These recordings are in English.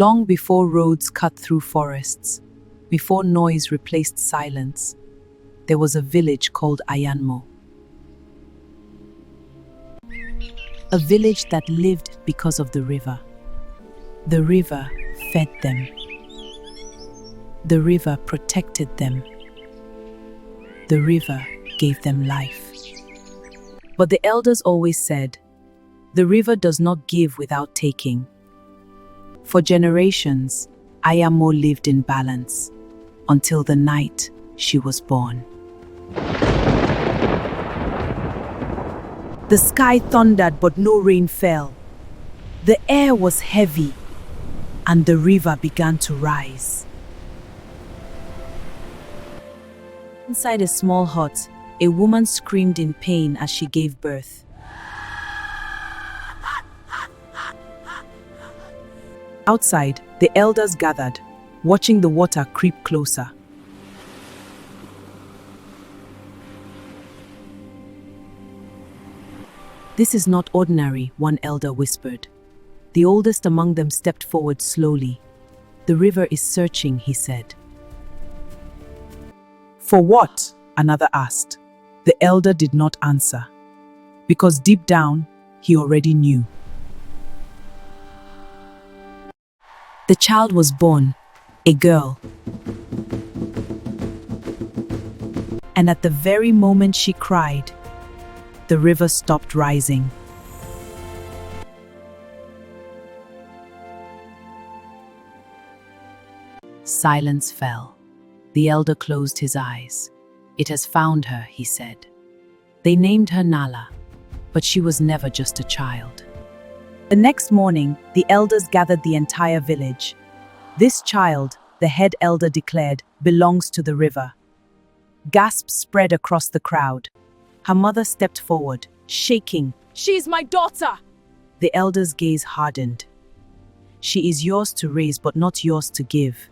Long before roads cut through forests, before noise replaced silence, there was a village called Ayanmo. A village that lived because of the river. The river fed them. The river protected them. The river gave them life. But the elders always said, the river does not give without taking. For generations, Ayamo lived in balance, until the night she was born. The sky thundered, but no rain fell. The air was heavy, and the river began to rise. Inside a small hut, a woman screamed in pain as she gave birth. Outside, the elders gathered, watching the water creep closer. This is not ordinary, one elder whispered. The oldest among them stepped forward slowly. The river is searching, he said. For what? Another asked. The elder did not answer, because deep down, he already knew. The child was born, a girl. And at the very moment she cried, the river stopped rising. Silence fell. The elder closed his eyes. It has found her, he said. They named her Nala, but she was never just a child. The next morning, the elders gathered the entire village. This child, the head elder declared, belongs to the river. Gasps spread across the crowd. Her mother stepped forward, shaking. She's my daughter! The elder's gaze hardened. She is yours to raise, but not yours to give.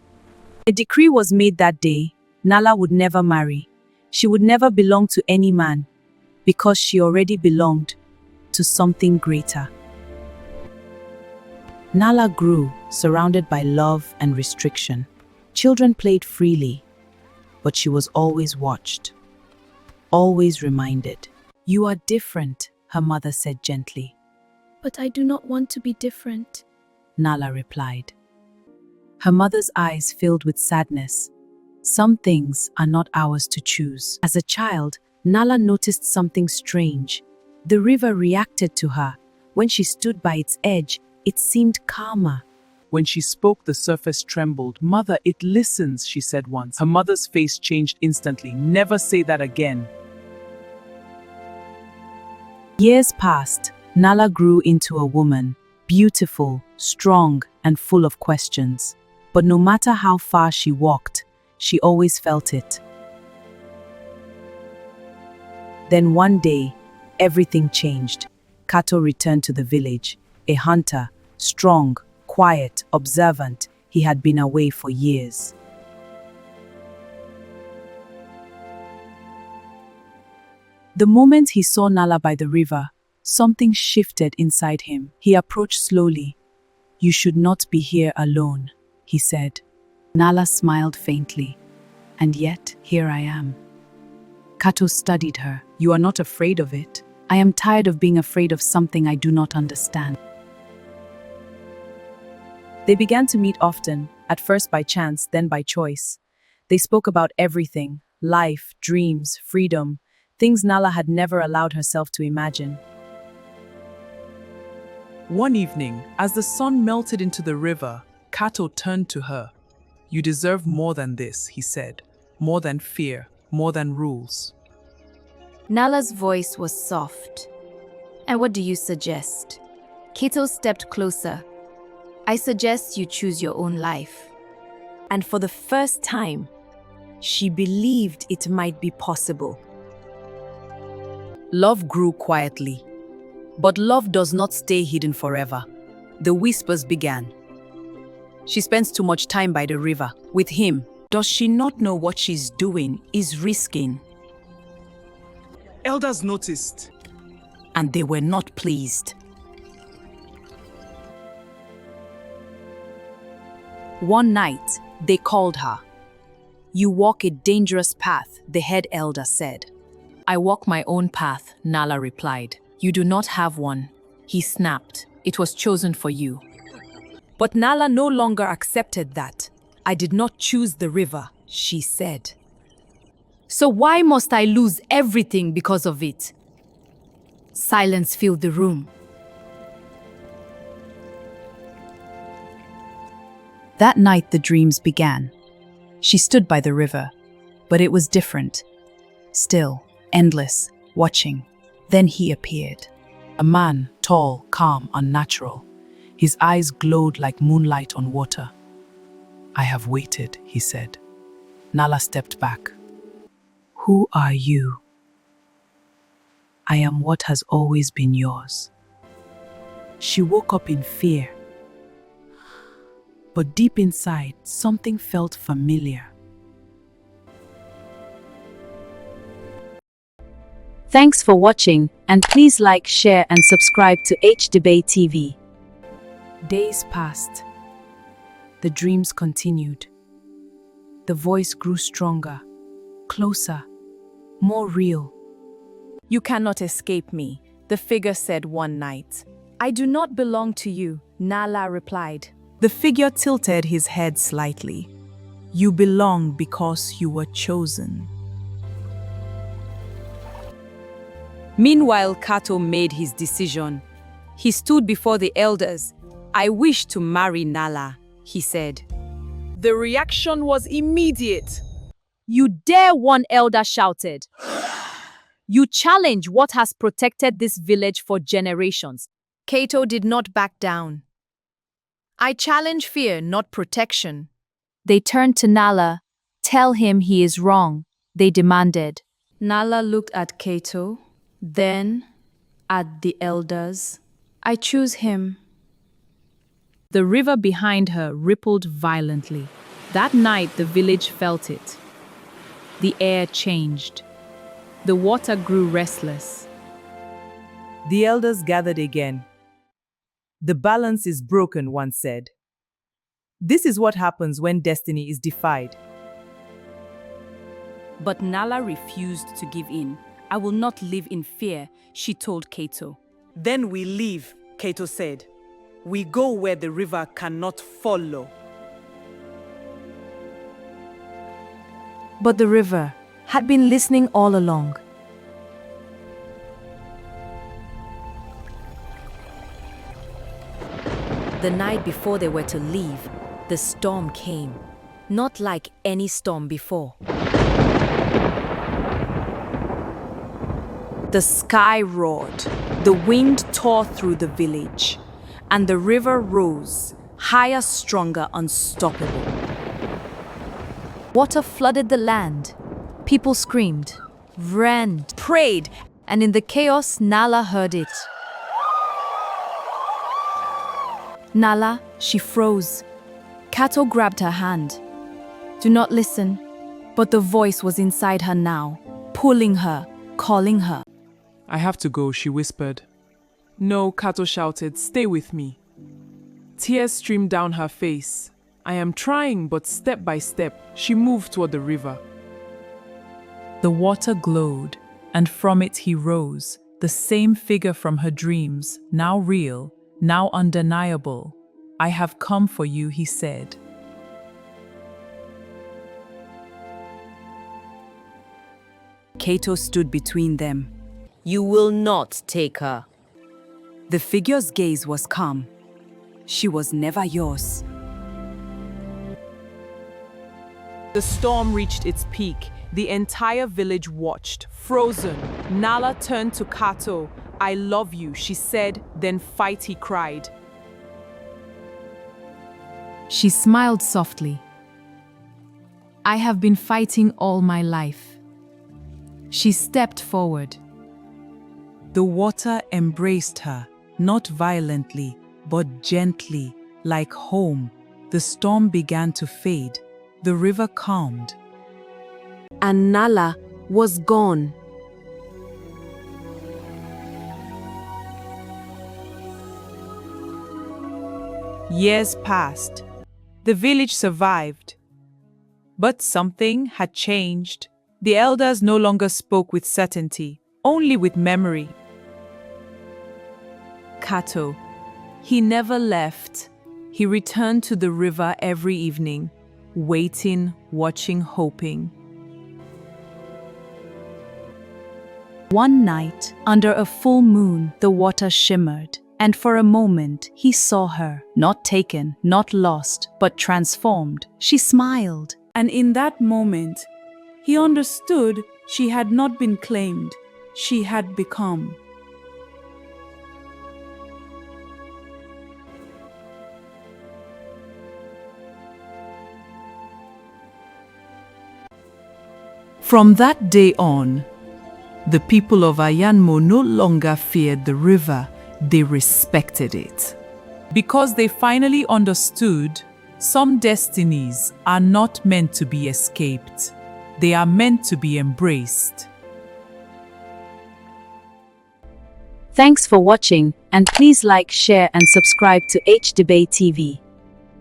A decree was made that day. Nala would never marry. She would never belong to any man, because she already belonged to something greater. Nala grew, surrounded by love and restriction. Children played freely, but she was always watched, always reminded. You are different, her mother said gently. But I do not want to be different, Nala replied. Her mother's eyes filled with sadness. Some things are not ours to choose. As a child, Nala noticed something strange. The river reacted to her. When she stood by its edge, it seemed calmer. When she spoke, the surface trembled. Mother, it listens, she said once. Her mother's face changed instantly. Never say that again. Years passed. Nala grew into a woman, beautiful, strong, and full of questions. But no matter how far she walked, she always felt it. Then one day, everything changed. Kato returned to the village, a hunter, strong, quiet, observant. He had been away for years. The moment he saw Nala by the river, something shifted inside him. He approached slowly. You should not be here alone, he said. Nala smiled faintly. And yet, here I am. Kato studied her. You are not afraid of it. I am tired of being afraid of something I do not understand. They began to meet often, at first by chance, then by choice. They spoke about everything, life, dreams, freedom, things Nala had never allowed herself to imagine. One evening, as the sun melted into the river, Kato turned to her. You deserve more than this, he said. More than fear, more than rules. Nala's voice was soft. And what do you suggest? Kato stepped closer. I suggest you choose your own life. And for the first time, she believed it might be possible. Love grew quietly. But love does not stay hidden forever. The whispers began. She spends too much time by the river, with him. Does she not know what she's doing is risking? Elders noticed. And they were not pleased. One night, they called her. "You walk a dangerous path," the head elder said. "I walk my own path," Nala replied. "You do not have one." He snapped. "It was chosen for you." But Nala no longer accepted that. "I did not choose the river," she said. "So why must I lose everything because of it?" Silence filled the room. That night the dreams began. She stood by the river, but it was different. Still, endless, watching. Then he appeared. A man, tall, calm, unnatural. His eyes glowed like moonlight on water. "I have waited," he said. Nala stepped back. "Who are you?" "I am what has always been yours." She woke up in fear. But deep inside, something felt familiar. Thanks for watching, and please like, share, and subscribe to H-Debate TV. Days passed. The dreams continued. The voice grew stronger, closer, more real. "You cannot escape me," the figure said one night. "I do not belong to you," Nala replied. The figure tilted his head slightly. "You belong because you were chosen." Meanwhile, Kato made his decision. He stood before the elders. "I wish to marry Nala," he said. The reaction was immediate. "You dare!" one elder shouted. "You challenge what has protected this village for generations." Kato did not back down. "I challenge fear, not protection." They turned to Nala. "Tell him he is wrong," they demanded. Nala looked at Kato, then at the elders. "I choose him." The river behind her rippled violently. That night, the village felt it. The air changed. The water grew restless. The elders gathered again. "The balance is broken," one said. "This is what happens when destiny is defied." But Nala refused to give in. "I will not live in fear," she told Kato. "Then we leave," Kato said. "We go where the river cannot follow." But the river had been listening all along. The night before they were to leave, the storm came. Not like any storm before. The sky roared, the wind tore through the village, and the river rose, higher, stronger, unstoppable. Water flooded the land. People screamed, ran, prayed, and in the chaos, Nala heard it. "Nala," she froze. Kato grabbed her hand. "Do not listen." But the voice was inside her now, pulling her, calling her. "I have to go," she whispered. "No," Kato shouted, "stay with me." Tears streamed down her face. "I am trying," but step by step, she moved toward the river. The water glowed, and from it he rose, the same figure from her dreams, now real, now undeniable. "I have come for you," he said. Kato stood between them. "You will not take her." The figure's gaze was calm. "She was never yours." The storm reached its peak. The entire village watched, frozen. Nala turned to Kato. "I love you," she said, "then fight," he cried. She smiled softly. "I have been fighting all my life." She stepped forward. The water embraced her, not violently, but gently, like home. The storm began to fade. The river calmed. And Nala was gone. Years passed. The village survived. But something had changed. The elders no longer spoke with certainty, only with memory. Kato. He never left. He returned to the river every evening, waiting, watching, hoping. One night, under a full moon, the water shimmered, and for a moment he saw her, not taken, not lost, but transformed. She smiled. And in that moment, he understood she had not been claimed, she had become. From that day on, the people of Ayanmo no longer feared the river, they respected it. Because they finally understood, some destinies are not meant to be escaped, they are meant to be embraced. Thanks for watching, and please like, share and subscribe to HDebate TV.